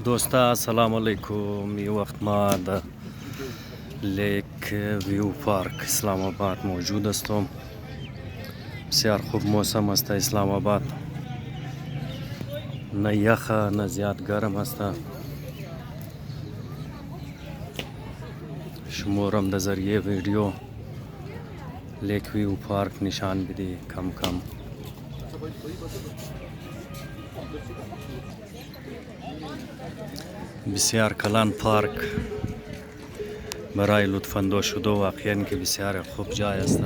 دوستا السلام علیکم. یه وقت ما در لیک ویو پارک اسلام آباد موجود هستم. بسیار خوب موسم است اسلام آباد، نه یخه نه زیاد گرم است. شمارم در ذریعه ویدیو لیک ویو پارک نشان بدی کم کم. بسیار کلان پارک برای لطف اندوز شده واقعا که بسیار خوب جای است.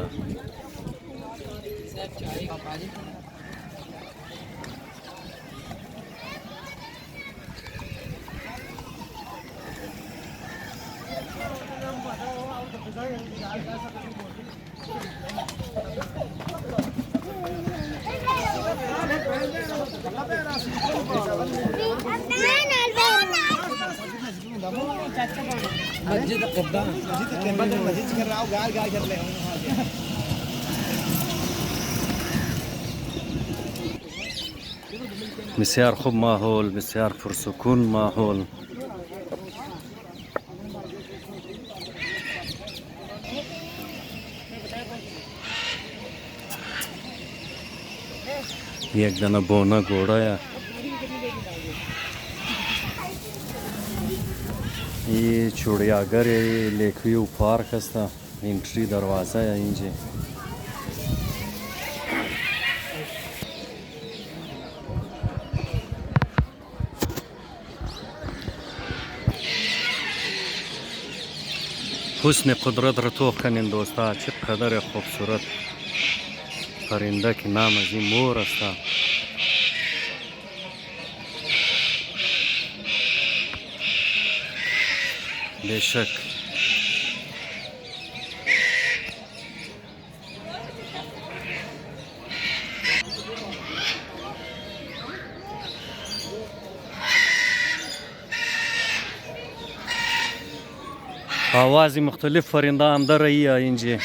بسیار خوب ماحول، بسیار پرسکون ماحول. یک دانه بونه گوڑه. ये चिड़ियाघर है, लेक व्यू पार्क است. एंट्री दरवाजा है اینجا. حسن قدرت را تو کنین دوستا. چقدر خوبصورت پرنده که نام از این مور است. बेशक आवाज़ मुख्तलिफ परिंदा अंदर रही है इंजे.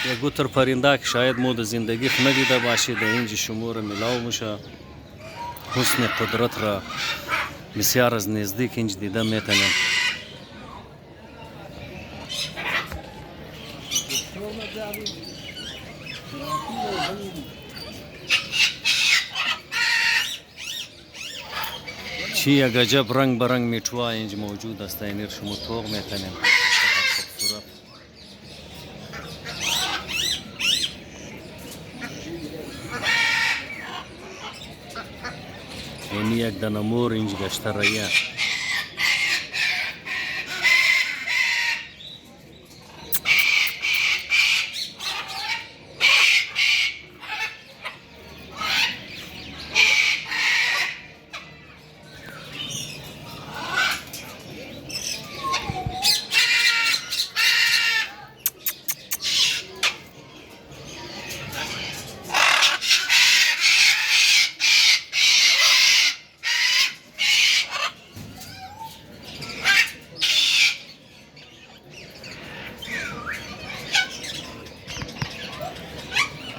یه گوتر پرنده که شاید مود زندگی ندیده باشید اینجا شمور ملاو میشه. حسن قدرت را بسیار از نزدیک اینجا دیده میتونیم. چی یک عجب رنگ برنگ میتوا اینجا موجود است. اینیر شما توق میتونیم. اینی یک دانه مور اینجا گشته رایه.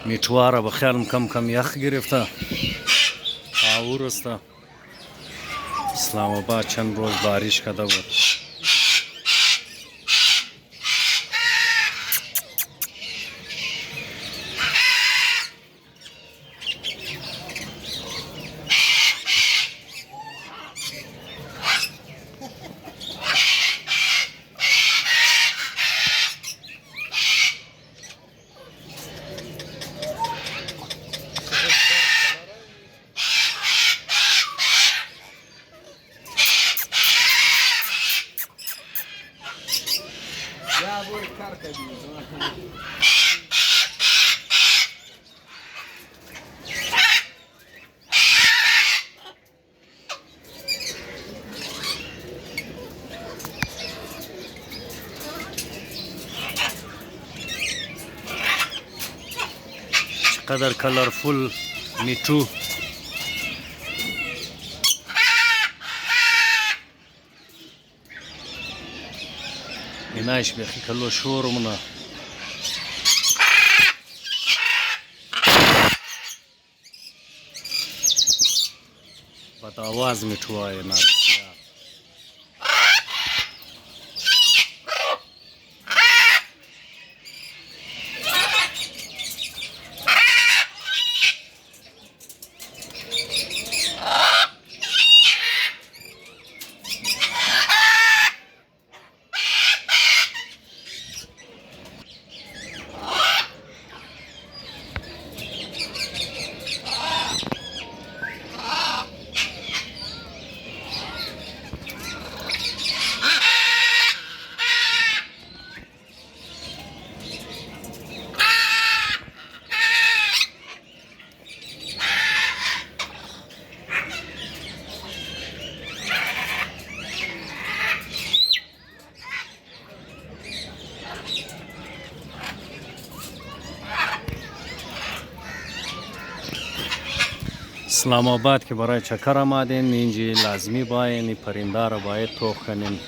میتواره به خیالم کم کم یخ گرفته. آور است. اسلام آباد چند روز بارش کرده بود. قدر کلرفول میتو. اینایش بیخی کلو شورمونه بد آواز میتوای نه اسلام آباد که برای چکر آمدین اینجی لازمی باید پرنده را باید توخ کنین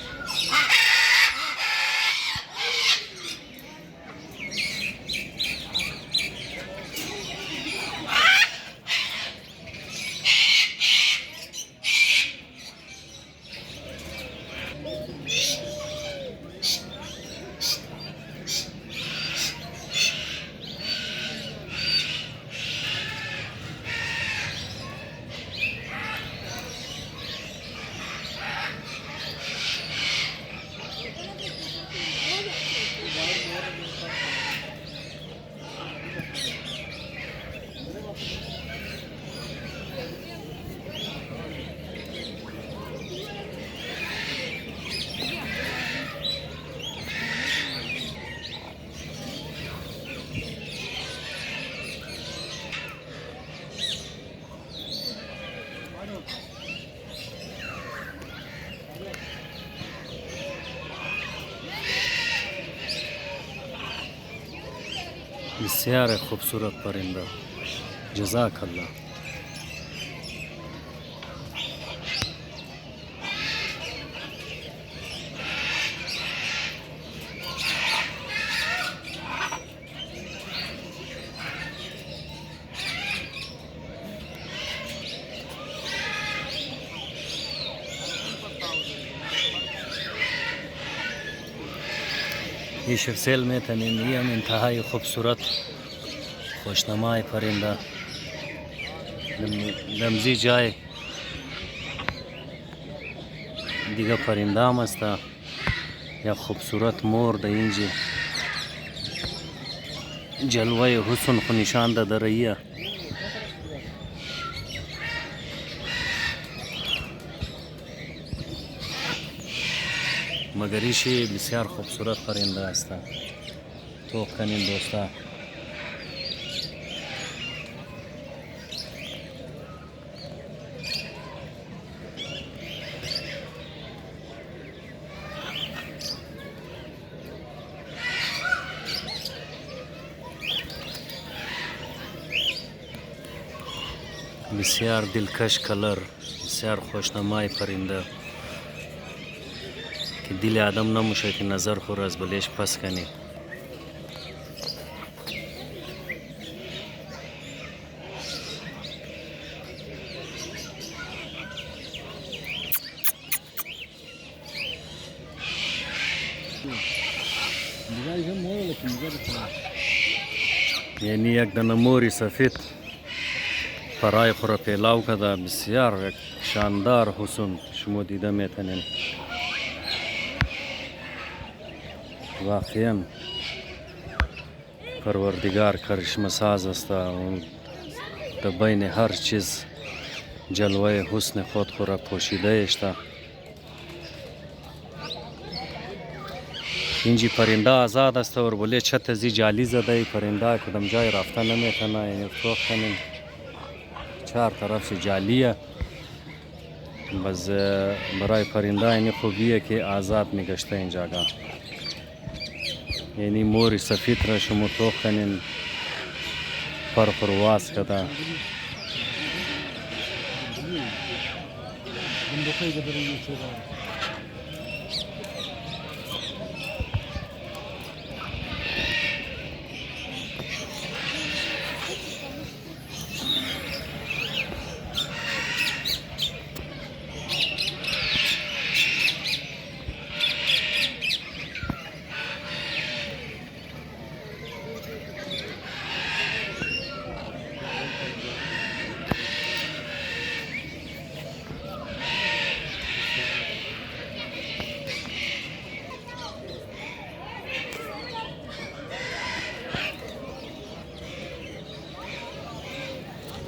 بسیار خوبصورت پرنده جزاک الله ये शर्सेल में तनीम इंतहाई खूबसूरत खुशनुमा परिंदा लमजी जाए दिगा परिंदा मस्ता या खूबसूरत मोर द इंजी जलवा हुस्न को निशान द रहिया मगरीशी बسیار खूबसूरत परिंदा است تو کنین دوستا بسیار دلکش کلر بسیار خوشنمای پرنده که دل آدم نموشه که نظر خور از بلش پس کنی یعنی یک دانه موری سفید فرای خورا پیلاو کده بسیار یک شاندار حسن شما دیده میتونین واقعا پروردگار کرشمه ساز است و در بین هر چیز جلوه حسن خود خورا پوشیده است اینجی پرنده آزاد است و بله چت زی جالی زده پرنده کدام جای رفته نمیتونه یعنی فروخ کنین چهار طرف سے جالیه بس برای پرنده این خوبیه که آزاد میگشته این جاگه یعنی موری سفید را شما توخ کنین پرواز کده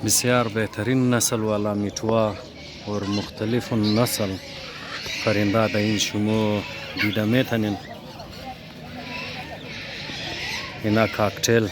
بسیار بهترین نسل والا میتوا और मुख्तलिफ नस्ल परिंदा در این شما دیده میتونین. اینا کاکتل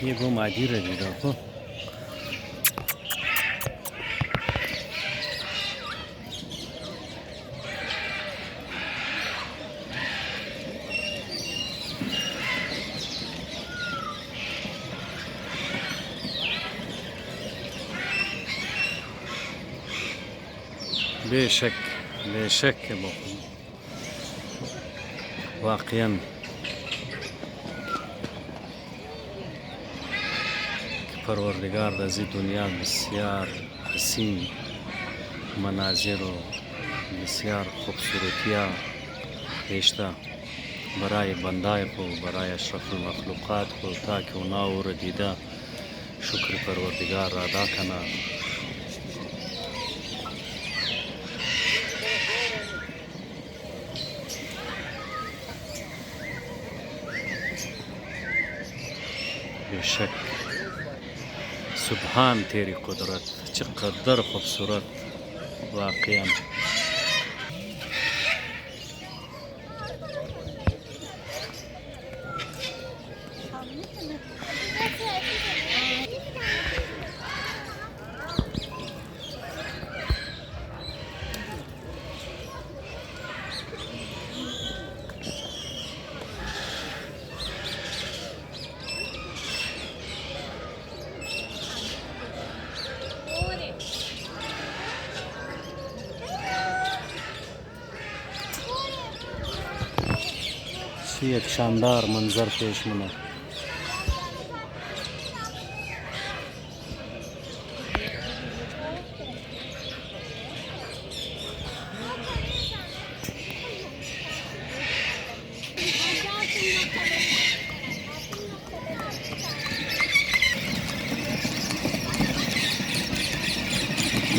ये वो मादी रही रखो बेशक बेशक के वाकईन پروردگار در این دنیا بسیار حسین مناظر و بسیار خوبصورتی‌ها پیشته برای بندای خو برای اشرف المخلوقات خو تا که اونا او دیده شکر پروردگار را ادا کنه. बेशक سبحان تیری قدرت چقدر خوبصورت واقعا. एक शानदार मंजर पेश मना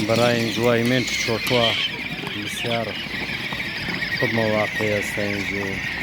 برای انجوایمنت छोटवा بسیار خوب مواقع است اینجا.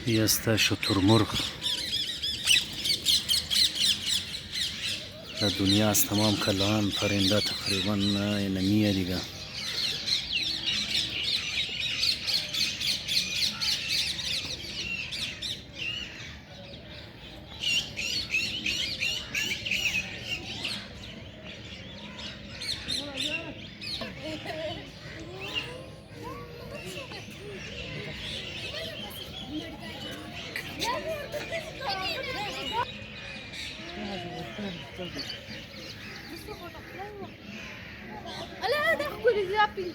Hii este شترمرغ در دنیا از تمام کلاهان پرنده تقریبا اینمیه دیگه. لا دخل الزابي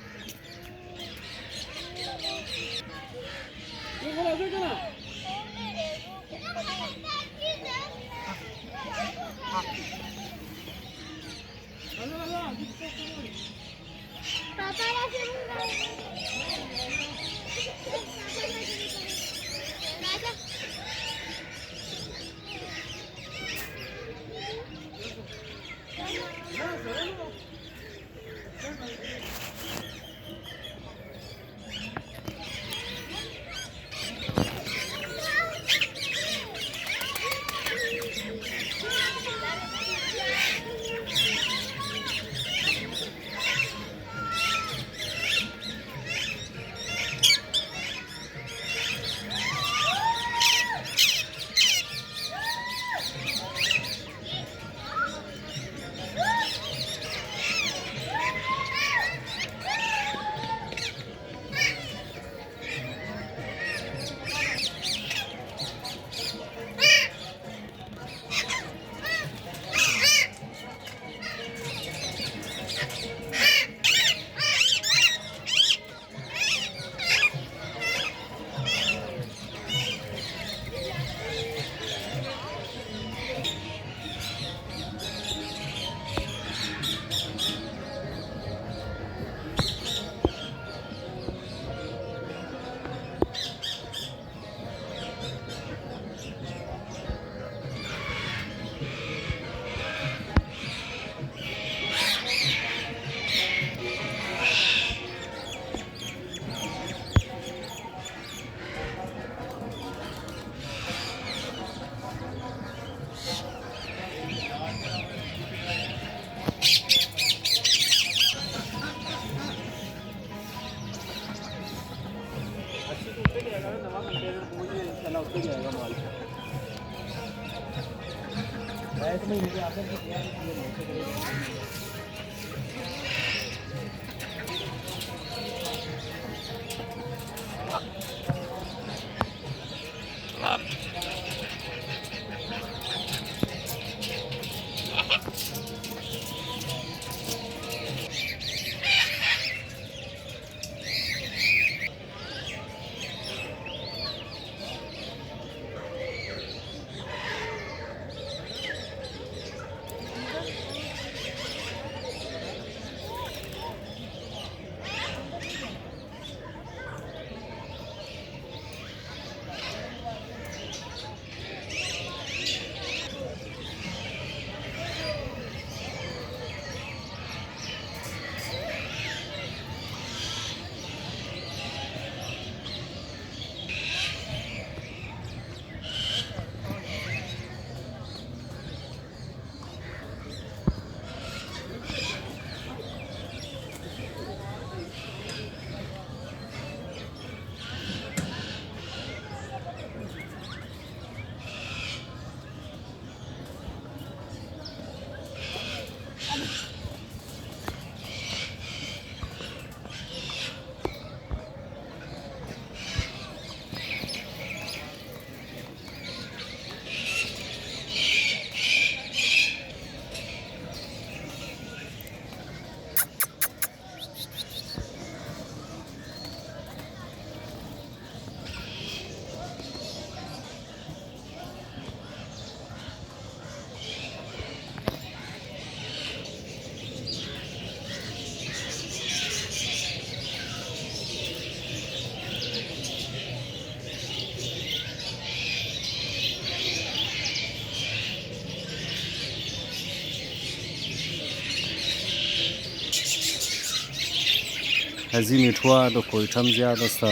از این میتوا د کویتم زیاد است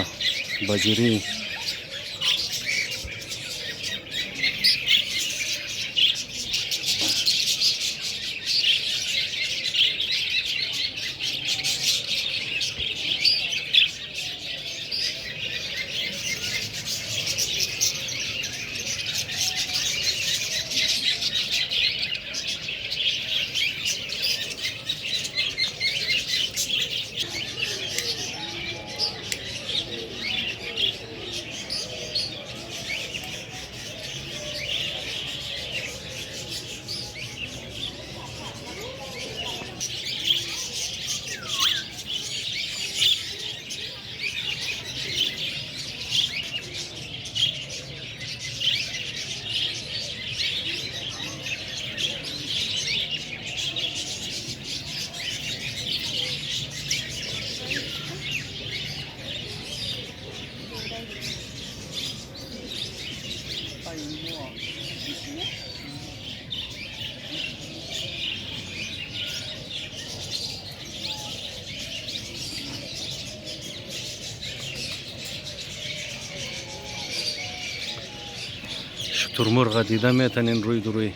بجری شترمرغ دیده میتونین روی دروی.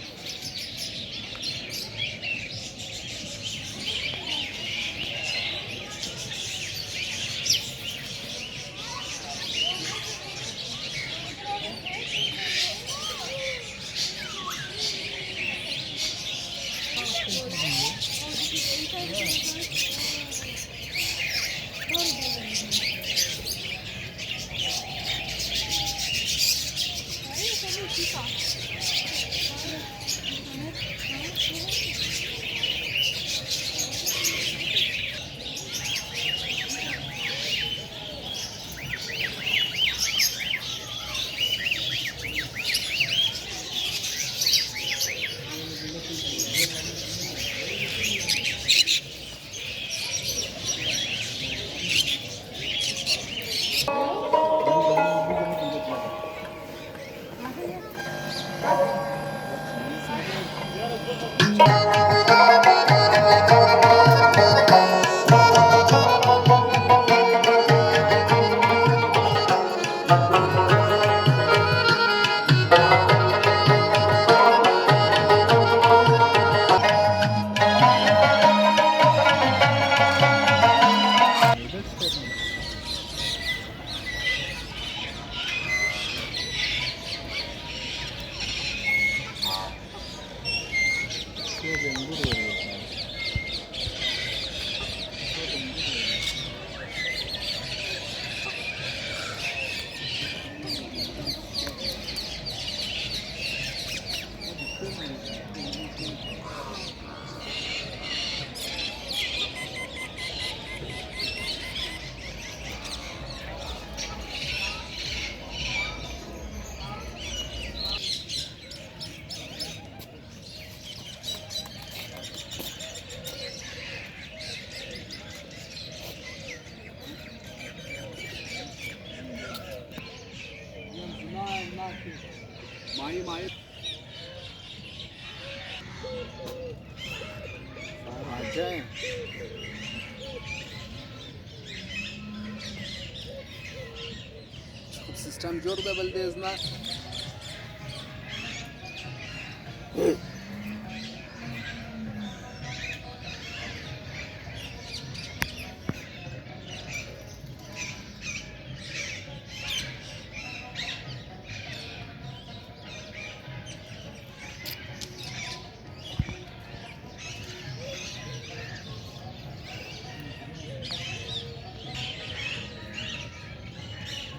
सिस्टम जोर दे बलदेज ना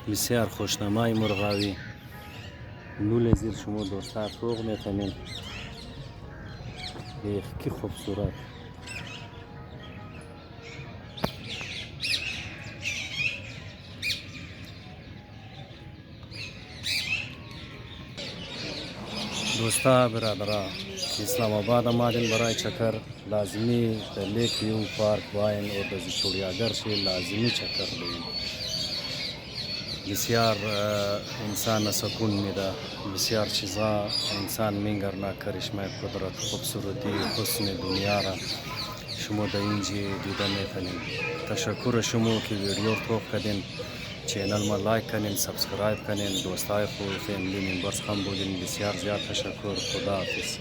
بسیار خوشنمای مرغاوی. لول زیر شما دوستان فوق میتونین. کی خوبصورت. دوستا برادرا اسلام آباد آمدین برای چکر لازمی در لیک ویو پارک باین و در چوڑیاگر شی لازمی چکر بین. بسیار انسان سکون میده. بسیار چیزا انسان میگرنا کرشمه قدرت خوبصورتی حسن دنیا را شما در اینجا دیده میتونین. تشکر شما که ویدیو رو کردین. چینل ما لایک کنین، سابسکرایب کنین، دوستای خود فیملی ممبرز هم بودین. بسیار زیاد تشکر. خدا حافظ.